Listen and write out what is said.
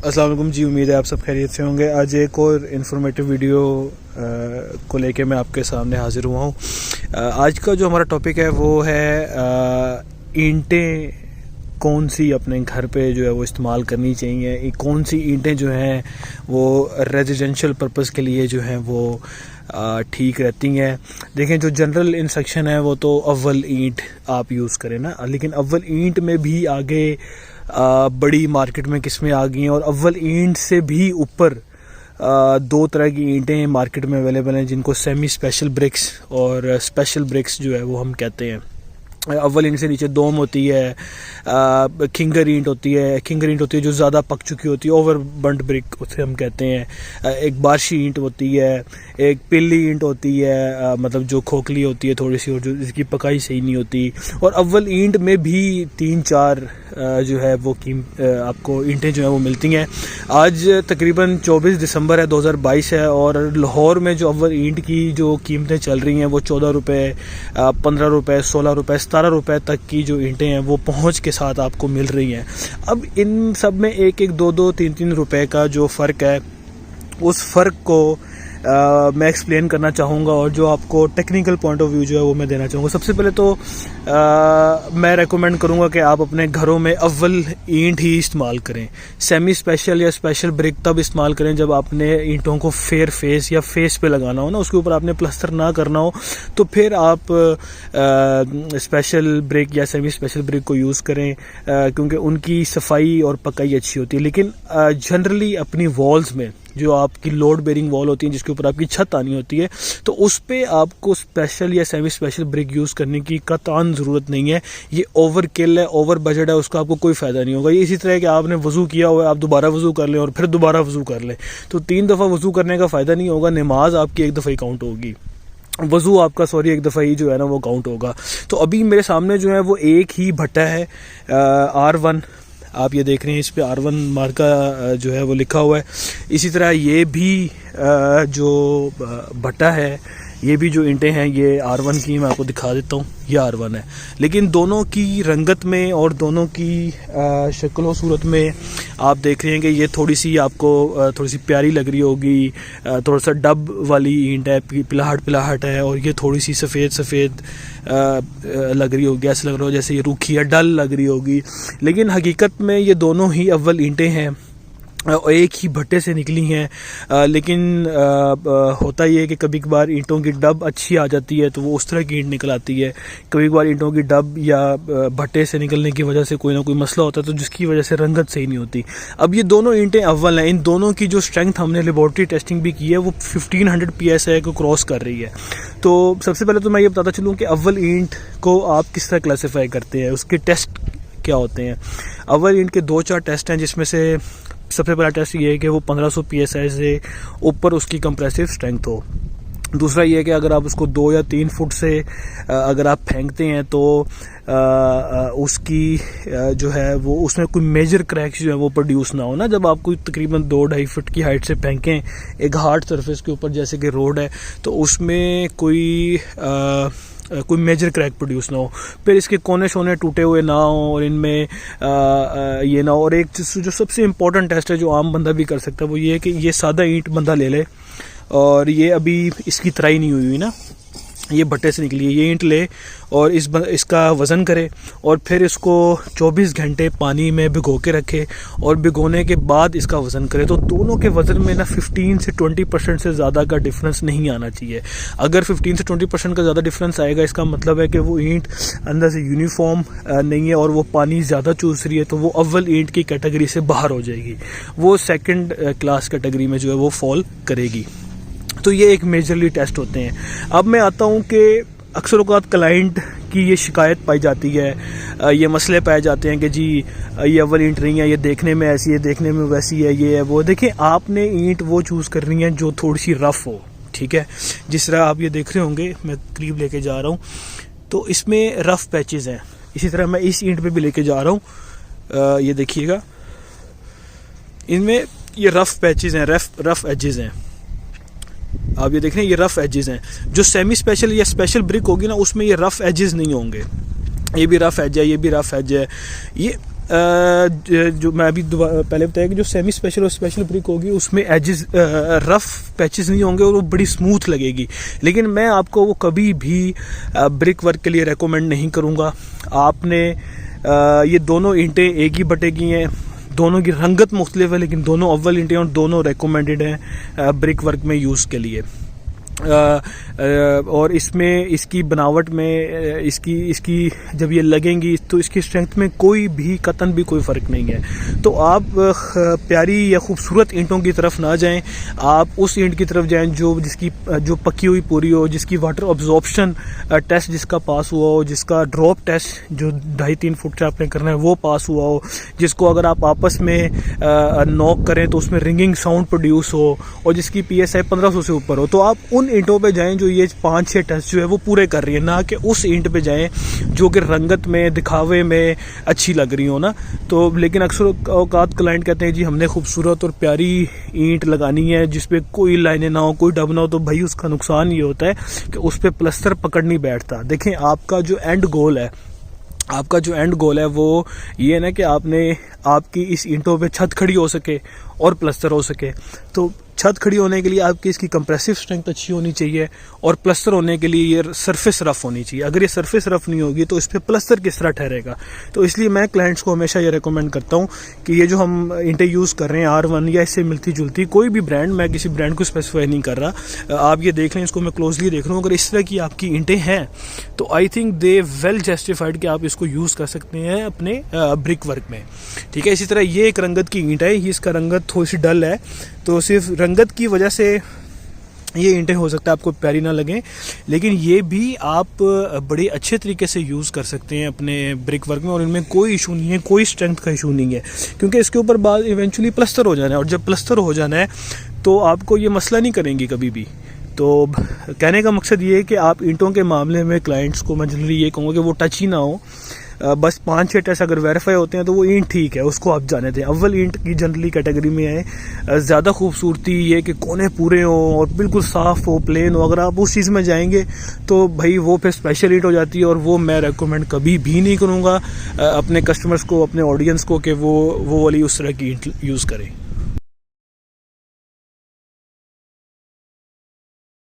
अस्सलाम वालेकुम जी, उम्मीद है आप सब खैरियत से होंगे। आज एक और इन्फॉर्मेटिव वीडियो को लेके मैं आपके सामने हाजिर हुआ हूँ। आज का जो हमारा टॉपिक है वो है ईंटें कौन सी अपने घर पे जो है वो इस्तेमाल करनी चाहिए, कौन सी ईंटें जो हैं वो रेजिडेंशियल पर्पस के लिए जो हैं वो ठीक रहती हैं। देखें, जो जनरल इंस्ट्रक्शन है वो तो अव्वल ईंट आप यूज़ करें ना, लेकिन अव्वल ईंट में भी आगे बड़ी मार्केट में किस्में आ गई हैं और अव्वल ईंट से भी ऊपर दो तरह की ईंटें मार्केट में अवेलेबल हैं, जिनको सेमी स्पेशल ब्रिक्स और स्पेशल ब्रिक्स जो है वो हम कहते हैं। अव्वल ईंट से नीचे दोम होती है, खिंगर ईंट होती है जो ज़्यादा पक चुकी होती है, ओवर बर्न्ट ब्रिक उसे हम कहते हैं। एक बारशी ईंट होती है, एक पिल्ली ईंट होती है, मतलब जो खोखली होती है थोड़ी सी और जो जिसकी पकाई सही नहीं होती। और अव्वल ईंट में भी 3-4 जो है वो आपको ईंटें जो है वो मिलती हैं। आज तकरीबन 24 दिसंबर है 2022 है और लाहौर में जो अव्वल ईंट की जो कीमतें चल रही हैं वो 14 रुपये, 15 रुपये, 16 रुपये, 17 रुपये तक की जो ईंटें हैं वो पहुंच के साथ आपको मिल रही हैं। अब इन सब में 1-1, 2-2, 3-3 रुपये का जो फ़र्क है, उस फ़र्क को मैं एक्सप्लेन करना चाहूँगा और जो आपको टेक्निकल पॉइंट ऑफ व्यू जो है वो मैं देना चाहूँगा। सबसे पहले तो मैं रेकमेंड करूँगा कि आप अपने घरों में अव्वल ईंट ही इस्तेमाल करें। सेमी स्पेशल या स्पेशल ब्रिक तब इस्तेमाल करें जब आपने ईंटों को फेयर फेस या फेस पे लगाना हो ना, उसके ऊपर आपने प्लास्टर ना करना हो, तो फिर आप स्पेशल ब्रिक या सेमी स्पेशल ब्रिक को यूज़ करें, क्योंकि उनकी सफाई और पकाई अच्छी होती है। लेकिन जनरली अपनी वॉल्स में जो आपकी लोड बेरिंग वॉल होती है जिसके ऊपर आपकी छत आनी होती है, तो उस पे आपको स्पेशल या सेमी स्पेशल ब्रिक यूज़ करने की कतई ज़रूरत नहीं है। ये ओवर किल है, ओवर बजट है, उसका आपको कोई फ़ायदा नहीं होगा। ये इसी तरह कि आपने वज़ू किया हुआ है, आप दोबारा वज़ू कर लें और फिर दोबारा वज़ू कर लें, तो 3 दफ़ा वज़ू करने का फ़ायदा नहीं होगा। नमाज आपकी 1 दफ़ा ही काउंट होगी, वज़ू आपका 1 दफ़ा ही जो है ना वो काउंट होगा। तो अभी मेरे सामने जो है वो एक ही भट्टा है, R1, आप ये देख रहे हैं, इस पे R1 मार्का जो है वो लिखा हुआ है। इसी तरह ये भी जो भट्टा है, ये भी जो ईंटें हैं ये R1 की, मैं आपको दिखा देता हूँ, ये R1 है। लेकिन दोनों की रंगत में और दोनों की शक्ल सूरत में आप देख रहे हैं कि ये थोड़ी सी आपको थोड़ी सी प्यारी लग रही होगी, थोड़ा सा डब वाली ईंट है, पिलाहट है, और ये थोड़ी सी सफ़ेद लग रही होगी, ऐसा लग रहा हो जैसे ये रूखी या डल लग रही होगी। लेकिन हकीकत में ये दोनों ही अव्वल ईंटें हैं, एक ही भट्टे से निकली हैं। लेकिन होता ये है कि कभी कभार ईंटों की डब अच्छी आ जाती है तो वो उस तरह की ईंट निकल आती है, कभी कभार ईंटों की डब या भट्टे से निकलने की वजह से कोई ना कोई मसला होता है तो जिसकी वजह से रंगत सही नहीं होती। अब ये दोनों ईंटें अव्वल हैं, इन दोनों की जो स्ट्रेंथ हमने लेबॉर्ट्री टेस्टिंग भी की है वो 1500 PSI को क्रॉस कर रही है। तो सबसे पहले तो मैं ये बताता चलूँ कि अव्वल ईंट को आप किस तरह क्लासीफाई करते हैं, उसके टेस्ट क्या होते हैं। अव्वल ईंट के 2-4 टेस्ट हैं, जिसमें से सबसे पहला टेस्ट ये है कि वो 1500 PSI से ऊपर उसकी कंप्रेसिव स्ट्रेंथ हो। दूसरा ये है कि अगर आप उसको 2 या 3 फुट से अगर आप फेंकते हैं तो उसकी जो है वो उसमें कोई मेजर क्रैक्स जो है वो प्रोड्यूस ना हो ना। जब आप कोई तकरीबन 2-2.5 फुट की हाइट से फेंकें एक हार्ड सरफेस के ऊपर जैसे कि रोड है, तो उसमें कोई मेजर क्रैक प्रोड्यूस ना हो, फिर इसके कोने शोने टूटे हुए ना हो और इनमें ये ना हो। और एक जो सबसे इम्पोर्टेंट टेस्ट है जो आम बंदा भी कर सकता है वो ये है कि ये सादा ईंट बंदा ले ले और ये अभी इसकी तराई नहीं हुई ना, ये भट्टे से निकली है, ये ईंट ले और इसका वज़न करे और फिर इसको 24 घंटे पानी में भिगो के रखे और भिगोने के बाद इसका वज़न करे। तो दोनों के वज़न में ना 15 से 20% से ज़्यादा का डिफरेंस नहीं आना चाहिए। अगर 15 से 20% का ज़्यादा डिफरेंस आएगा, इसका मतलब है कि वो ईंट अंदर से यूनिफॉर्म नहीं है और वो पानी ज़्यादा चूस रही है, तो वो अव्वल ईंट की कैटेगरी से बाहर हो जाएगी, वो सेकेंड क्लास कैटेगरी में जो है वो फॉल करेगी। तो ये एक मेजरली टेस्ट होते हैं। अब मैं आता हूँ कि अक्सर औक़ात क्लाइंट की ये शिकायत पाई जाती है, ये मसले पाए जाते हैं कि जी ये अव्वल ईंट नहीं है, ये देखने में ऐसी है, देखने में वैसी है, ये है वो। देखिए, आपने ईंट वो चूज़ करनी है जो थोड़ी सी रफ़ हो, ठीक है। जिस तरह आप ये देख रहे होंगे, मैं करीब लेके जा रहा हूँ, तो इसमें रफ़ पैचेस हैं। इसी तरह मैं इस ईंट पे भी लेके जा रहा हूँ, ये देखिएगा, इनमें ये रफ़ पैचेस हैं, रफ़ एजेस हैं। आप ये देख रहे हैं, ये रफ़ एजेस हैं। जो सेमी स्पेशल या स्पेशल ब्रिक होगी ना, उसमें ये रफ़ एजेस नहीं होंगे। ये भी रफ़ एज है, ये भी रफ़ एज है। ये जो मैं अभी पहले बताया कि जो सेमी स्पेशल और स्पेशल ब्रिक होगी उसमें एजेस रफ पैचेस नहीं होंगे और वो बड़ी स्मूथ लगेगी। लेकिन मैं आपको वो कभी भी ब्रिक वर्क के लिए रेकमेंड नहीं करूँगा। आपने ये दोनों ईंटें एक ही बटे की हैं, दोनों की रंगत मुख्तलिफ है, लेकिन दोनों अव्वल ईंटें और दोनों रेकमेंडेड हैं ब्रिक वर्क में यूज़ के लिए। और इसमें इसकी बनावट में इसकी जब ये लगेंगी तो इसकी स्ट्रेंथ में कोई भी कतन भी कोई फ़र्क नहीं है। तो आप प्यारी या खूबसूरत ईंटों की तरफ ना जाएं, आप उस ईंट की तरफ जाएं जो पकी हुई पूरी हो, जिसकी वाटर अब्जॉर्प्शन टेस्ट जिसका पास हुआ हो, जिसका ड्रॉप टेस्ट जो 2.5-3 फुट से आपने करना है वो पास हुआ हो, जिसको अगर आप आपस में नॉक करें तो उसमें रिंगिंग साउंड प्रोड्यूस हो, और जिसकी PSI 1500 से ऊपर हो। तो आप उन ईंटों पे जाएं जो ये 5-6 टेस्ट जो है वो पूरे कर रही है, ना कि उस ईंट पे जाएं जो कि रंगत में दिखावे में अच्छी लग रही हो ना। तो लेकिन अक्सर औकात क्लाइंट कहते हैं जी हमने खूबसूरत और प्यारी ईंट लगानी है जिसपे कोई लाइनें ना हो, कोई डब ना हो। तो भाई उसका नुकसान ये होता है कि उस पर प्लस्तर पकड़ नहीं बैठता। देखें आपका जो एंड गोल है वो ये है ना कि आपकी इस ईंटों पे छत खड़ी हो सके और प्लस्तर हो सके। तो छत खड़ी होने के लिए आपकी इसकी कंप्रेसिव स्ट्रेंथ अच्छी होनी चाहिए और प्लस्तर होने के लिए ये सरफेस रफ होनी चाहिए। अगर ये सरफेस रफ नहीं होगी तो इस पर प्लस्तर किस तरह ठहरेगा। तो इसलिए मैं क्लाइंट्स को हमेशा ये रेकमेंड करता हूँ कि ये जो हम ईंटें यूज़ कर रहे हैं R1 या इससे मिलती जुलती कोई भी ब्रांड, मैं किसी ब्रांड को स्पेसिफाई नहीं कर रहा, आप ये देख लें, इसको मैं क्लोजली देख रहा हूँ। अगर इस तरह की आपकी ईंटें हैं तो I think they well justified कि आप इसको यूज़ कर सकते हैं अपने ब्रिक वर्क में। ठीक है, इसी तरह ये एक रंगत की ईंट है, इसका रंगत थोड़ी सी डल है, तो सिर्फ रंगत की वजह से ये ईंटें हो सकता है आपको प्यारी ना लगें, लेकिन ये भी आप बड़े अच्छे तरीके से यूज़ कर सकते हैं अपने ब्रिक वर्क में, और इनमें कोई इशू नहीं है, कोई स्ट्रेंथ का इशू नहीं है, क्योंकि इसके ऊपर बाद इवेंचुअली प्लस्तर हो जाना है, और जब प्लस्तर हो जाना है तो आपको ये मसला नहीं करेंगी कभी भी। तो कहने का मकसद ये है कि आप ईंटों के मामले में क्लाइंट्स को मैं जनरली ये कहूँगा कि वो टच ही ना हो। बस 5-6 टेस्ट अगर वेरीफाई होते हैं तो वो ईंट ठीक है, उसको आप जाने दें। अव्वल ईंट की जनरली कैटेगरी में है ज़्यादा खूबसूरती ये कि कोने पूरे हों और बिल्कुल साफ़ हो, प्लेन हो। अगर आप उस चीज़ में जाएंगे तो भाई वो फिर स्पेशल ईंट हो जाती है, और वो मैं रेकमेंड कभी भी नहीं करूँगा अपने कस्टमर्स को, अपने ऑडियंस को, कि वो वाली उस तरह की ईंट यूज़ करें।